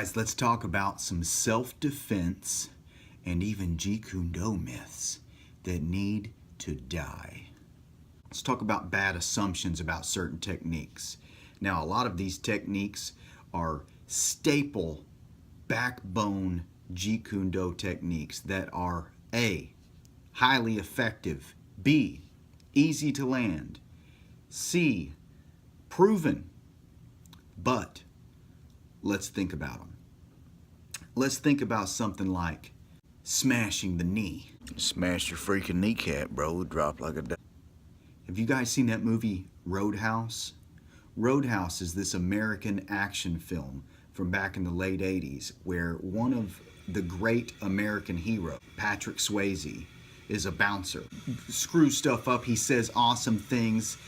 Guys, let's talk about some self-defense and even Jeet Kune myths that need to die. Let's talk about bad assumptions about certain techniques. Now, a lot of these techniques are staple backbone Jeet Kune techniques that are A, highly effective, B, easy to land, C, proven, but let's think about them. Let's think about something like smashing the knee. Smash your freaking kneecap, bro. Drop like a... Have you guys seen that movie Roadhouse? Roadhouse is this American action film from back in the late 80s where one of the great American heroes, Patrick Swayze, is a bouncer. Screws stuff up, he says awesome things,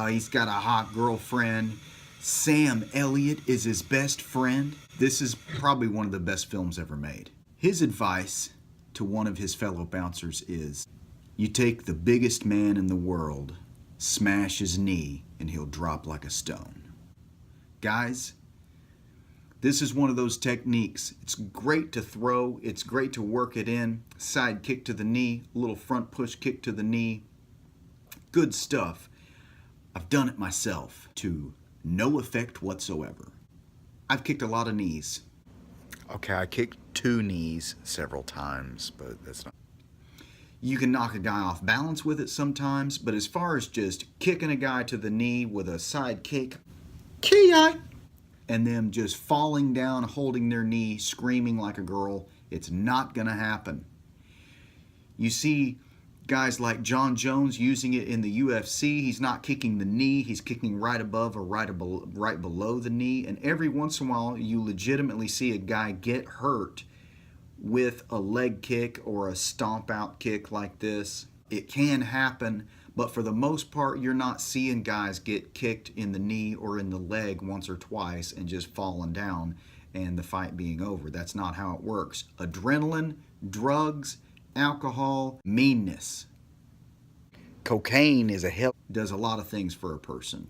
he's got a hot girlfriend. Sam Elliott is his best friend. This is probably one of the best films ever made. His advice to one of his fellow bouncers is, you take the biggest man in the world, smash his knee, and he'll drop like a stone. Guys, this is one of those techniques. It's great to throw, it's great to work it in. Side kick to the knee, a little front push kick to the knee. Good stuff. I've done it myself to no effect whatsoever. I've kicked a lot of knees. Okay, I kicked 2 knees several times, but that's not... You can knock a guy off balance with it sometimes, but as far as just kicking a guy to the knee with a side kick, and them just falling down, holding their knee, screaming like a girl, it's not gonna happen. You see guys like John Jones using it in the UFC. He's not kicking the knee, he's kicking right above or right below the knee, and every once in a while you legitimately see a guy get hurt with a leg kick or a stomp out kick like this. It can happen, but for the most part you're not seeing guys get kicked in the knee or in the leg once or twice and just falling down and the fight being over. That's not how it works. Adrenaline, drugs, alcohol, meanness. Cocaine is a hell... does a lot of things for a person.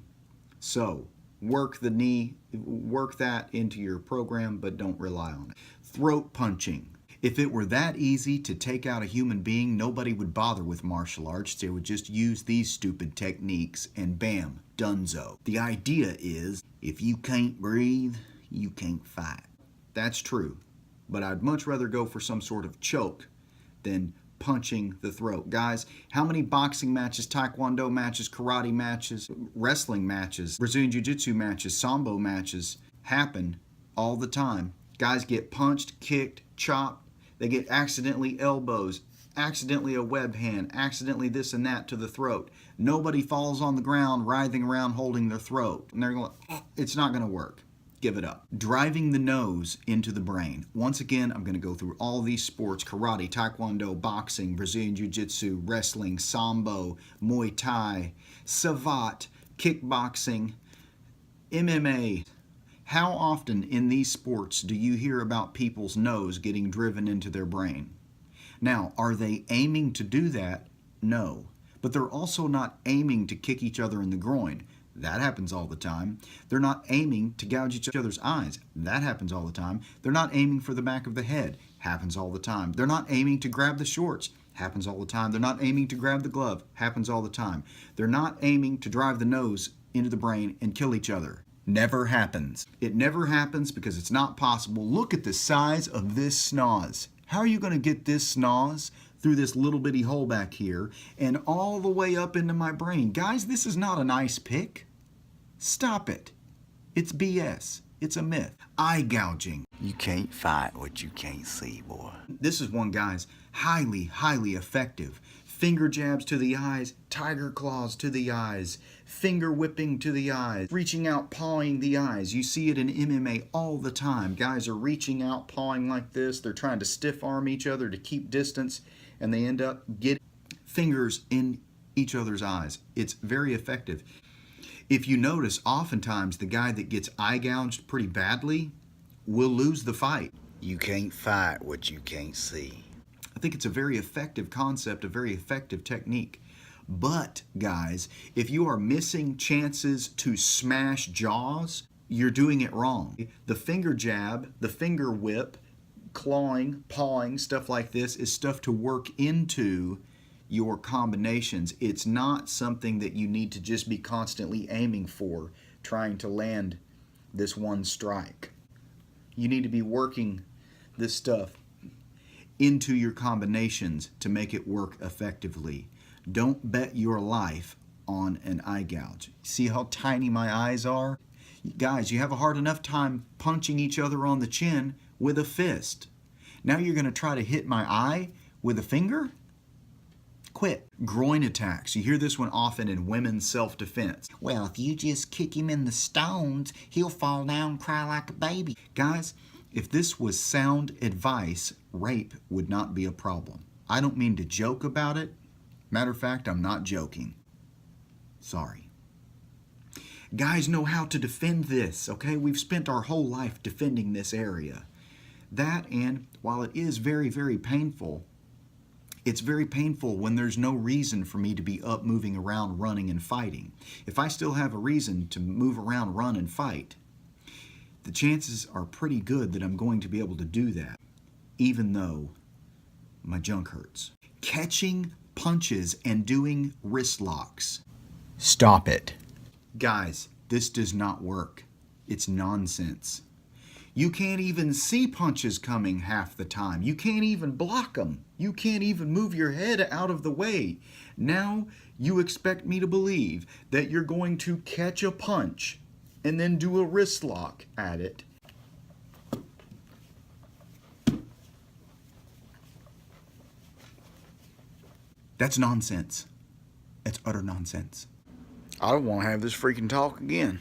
So work the knee, work that into your program, but don't rely on it. Throat punching. If it were that easy to take out a human being, nobody would bother with martial arts. They would just use these stupid techniques and bam, donezo. The idea is, if you can't breathe, you can't fight. That's true, but I'd much rather go for some sort of choke than punching the throat. Guys, how many boxing matches, taekwondo matches, karate matches, wrestling matches, Brazilian jiu-jitsu matches, sambo matches happen all the time? Guys get punched, kicked, chopped, they get accidentally elbows, accidentally a web hand, accidentally this and that to the throat. Nobody falls on the ground writhing around holding their throat. And they're going, oh, it's not going to work. Give it up. Driving the nose into the brain. Once again, I'm going to go through all these sports: karate, taekwondo, boxing, Brazilian jiu-jitsu, wrestling, sambo, Muay Thai, savate, kickboxing, MMA. How often in these sports do you hear about people's nose getting driven into their brain? Now, are they aiming to do that? No. But they're also not aiming to kick each other in the groin. That happens all the time. They're not aiming to gouge each other's eyes. That happens all the time. They're not aiming for the back of the head. Happens all the time. They're not aiming to grab the shorts. Happens all the time. They're not aiming to grab the glove. Happens all the time. They're not aiming to drive the nose into the brain and kill each other. Never happens. It never happens because it's not possible. Look at the size of this snoz. How are you going to get this snoz through this little bitty hole back here and all the way up into my brain? Guys, this is not a nice pick. Stop it. It's BS. It's a myth. Eye gouging. You can't fight what you can't see, boy. This is one, guys, highly, highly effective. Finger jabs to the eyes, tiger claws to the eyes, finger whipping to the eyes, reaching out, pawing the eyes. You see it in MMA all the time. Guys are reaching out, pawing like this. They're trying to stiff arm each other to keep distance, and they end up getting fingers in each other's eyes. It's very effective. If you notice, oftentimes the guy that gets eye gouged pretty badly will lose the fight. You can't fight what you can't see. I think it's a very effective concept, a very effective technique. But, guys, if you are missing chances to smash jaws, you're doing it wrong. The finger jab, the finger whip, clawing, pawing, stuff like this is stuff to work into your combinations. It's not something that you need to just be constantly aiming for, trying to land this one strike. You need to be working this stuff into your combinations to make it work effectively. Don't bet your life on an eye gouge. See how tiny my eyes are? Guys, you have a hard enough time punching each other on the chin with a fist. Now you're going to try to hit my eye with a finger? Quit. Groin attacks. You hear this one often in women's self-defense. Well, if you just kick him in the stones, he'll fall down and cry like a baby. Guys, if this was sound advice, rape would not be a problem. I don't mean to joke about it. Matter of fact, I'm not joking. Sorry. Guys know how to defend this, okay? We've spent our whole life defending this area. That, and while it is very, very painful, it's very painful when there's no reason for me to be up, moving around, running, and fighting. If I still have a reason to move around, run, and fight, the chances are pretty good that I'm going to be able to do that, even though my junk hurts. Catching punches and doing wrist locks. Stop it. Guys, this does not work. It's nonsense. You can't even see punches coming half the time. You can't even block them. You can't even move your head out of the way. Now you expect me to believe that you're going to catch a punch and then do a wrist lock at it. That's nonsense. That's utter nonsense. I don't want to have this freaking talk again.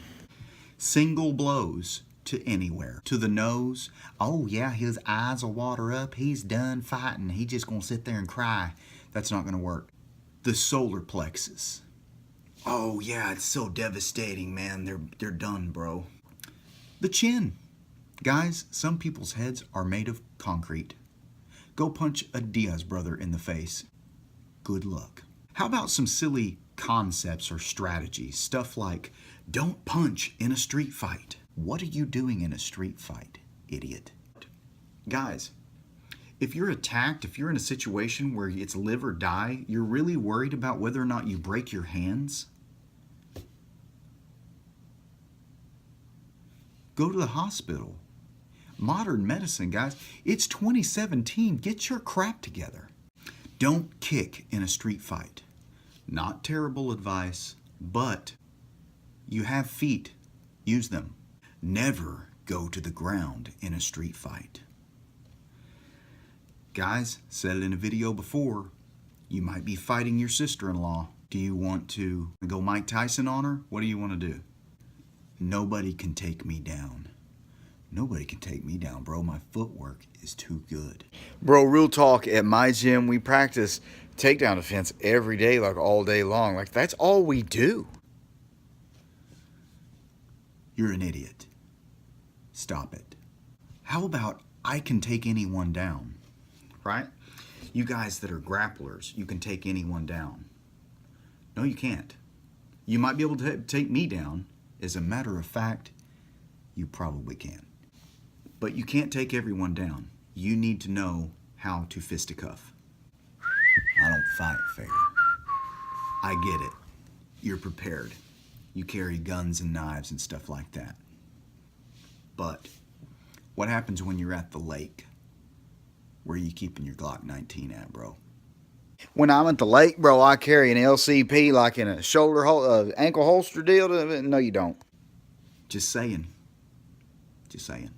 Single blows to anywhere. To the nose. Oh yeah, his eyes will water up. He's done fighting. He just gonna sit there and cry. That's not gonna work. The solar plexus. Oh yeah, it's so devastating, man. They're done, bro. The chin. Guys, some people's heads are made of concrete. Go punch a Diaz brother in the face. Good luck. How about some silly concepts or strategies? Stuff like, don't punch in a street fight. What are you doing in a street fight, idiot? Guys, if you're attacked, if you're in a situation where it's live or die, you're really worried about whether or not you break your hands? Go to the hospital. Modern medicine, guys, it's 2017. Get your crap together. Don't kick in a street fight. Not terrible advice, but you have feet. Use them. Never go to the ground in a street fight. Guys, said it in a video before, you might be fighting your sister-in-law. Do you want to go Mike Tyson on her? What do you want to do? Nobody can take me down. Nobody can take me down, bro. My footwork is too good. Bro, real talk, at my gym, we practice takedown defense every day, like all day long. Like, that's all we do. You're an idiot. Stop it. How about I can take anyone down, right? You guys that are grapplers, you can take anyone down. No, you can't. You might be able to take me down. As a matter of fact, you probably can. But you can't take everyone down. You need to know how to fisticuff. I don't fight fair. I get it. You're prepared. You carry guns and knives and stuff like that. But what happens when you're at the lake? Where are you keeping your Glock 19 at, bro? When I'm at the lake, bro, I carry an LCP like in a ankle holster deal. No, you don't. Just saying. Just saying.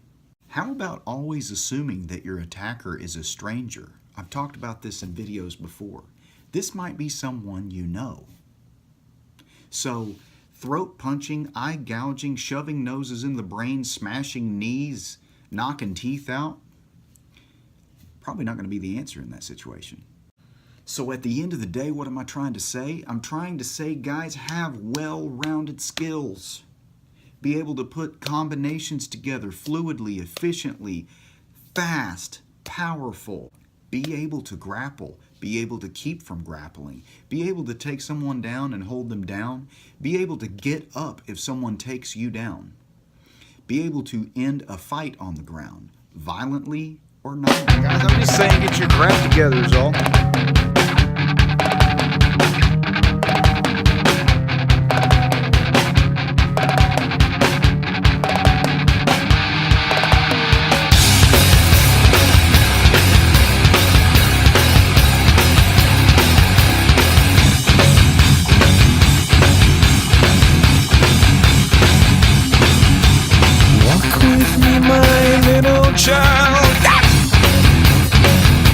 How about always assuming that your attacker is a stranger? I've talked about this in videos before. This might be someone you know. So, throat punching, eye gouging, shoving noses in the brain, smashing knees, knocking teeth out, probably not going to be the answer in that situation. So at the end of the day, what am I trying to say? I'm trying to say, guys, have well-rounded skills. Be able to put combinations together fluidly, efficiently, fast, powerful. Be able to grapple. Be able to keep from grappling. Be able to take someone down and hold them down. Be able to get up if someone takes you down. Be able to end a fight on the ground, violently or not. Guys, I'm just saying, get your crap together is all.